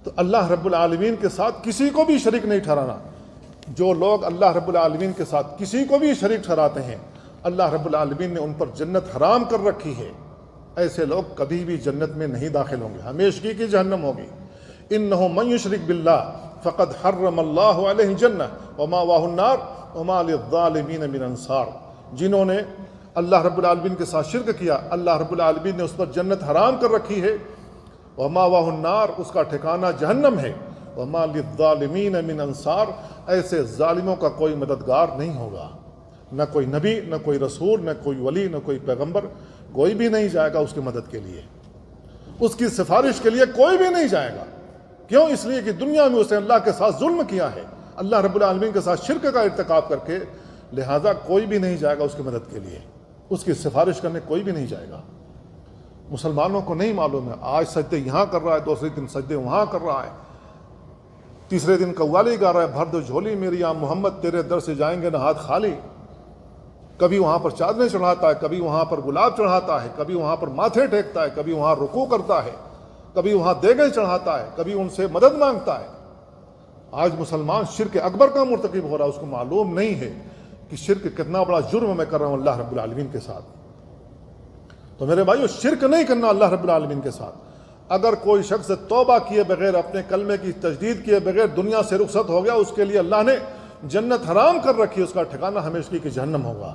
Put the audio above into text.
تو اللہ رب العالمین کے ساتھ کسی کو بھی شریک نہیں ٹھہرانا۔ جو لوگ اللہ رب العالمین کے ساتھ کسی کو بھی شریک ٹھہراتے ہیں اللہ رب العالمین نے ان پر جنت حرام کر رکھی ہے، ایسے لوگ کبھی بھی جنت میں نہیں داخل ہوں گے، ہمیشگی کی جہنم ہوگی۔ انہ من یشرک باللہ فقد حرم اللہ علیہ الجنہ ومأواہ النار وما للظالمین من انصار۔ جنہوں نے اللہ رب العالمین کے ساتھ شرک کیا اللہ رب العالمین نے اس پر جنت حرام کر رکھی ہے، ومأواہ النار، اس کا ٹھکانہ جہنم ہے، وما للظالمین من انصار، ایسے ظالموں کا کوئی مددگار نہیں ہوگا، نہ کوئی نبی، نہ کوئی رسول، نہ کوئی ولی، نہ کوئی پیغمبر، کوئی بھی نہیں جائے گا اس کی مدد کے لیے، اس کی سفارش کے لیے کوئی بھی نہیں جائے گا۔ کیوں؟ اس لیے کہ دنیا میں اس نے اللہ کے ساتھ ظلم کیا ہے، اللہ رب العالمین کے ساتھ شرک کا ارتکاب کر کے، لہذا کوئی بھی نہیں جائے گا اس کی مدد کے لیے، اس کی سفارش کرنے کوئی بھی نہیں جائے گا۔ مسلمانوں کو نہیں معلوم ہے، آج سجدے یہاں کر رہا ہے، دوسرے دن سجدے وہاں کر رہا ہے، تیسرے دن قوالی گا رہا ہے، بھر دو جھولی میری یا محمد تیرے در سے جائیں گے نہ ہاتھ خالی۔ کبھی وہاں پر چادریں چڑھاتا ہے، کبھی وہاں پر گلاب چڑھاتا ہے، کبھی وہاں پر ماتھے ٹیکتا ہے، کبھی وہاں رکوع کرتا ہے، کبھی وہاں دیگیں چڑھاتا ہے، کبھی ان سے مدد مانگتا ہے۔ آج مسلمان شرک اکبر کا مرتکب ہو رہا ہے، اس کو معلوم نہیں ہے کہ شرک کتنا بڑا جرم میں کر رہا ہوں اللہ رب العالمین کے ساتھ۔ تو میرے بھائیو، شرک نہیں کرنا اللہ رب العالمین کے ساتھ۔ اگر کوئی شخص توبہ کیے بغیر، اپنے کلمے کی تجدید کیے بغیر دنیا سے رخصت ہو گیا، اس کے لیے اللہ نے جنت حرام کر رکھی، اس کا ٹھکانہ ہمیشگی کی جہنم ہوگا۔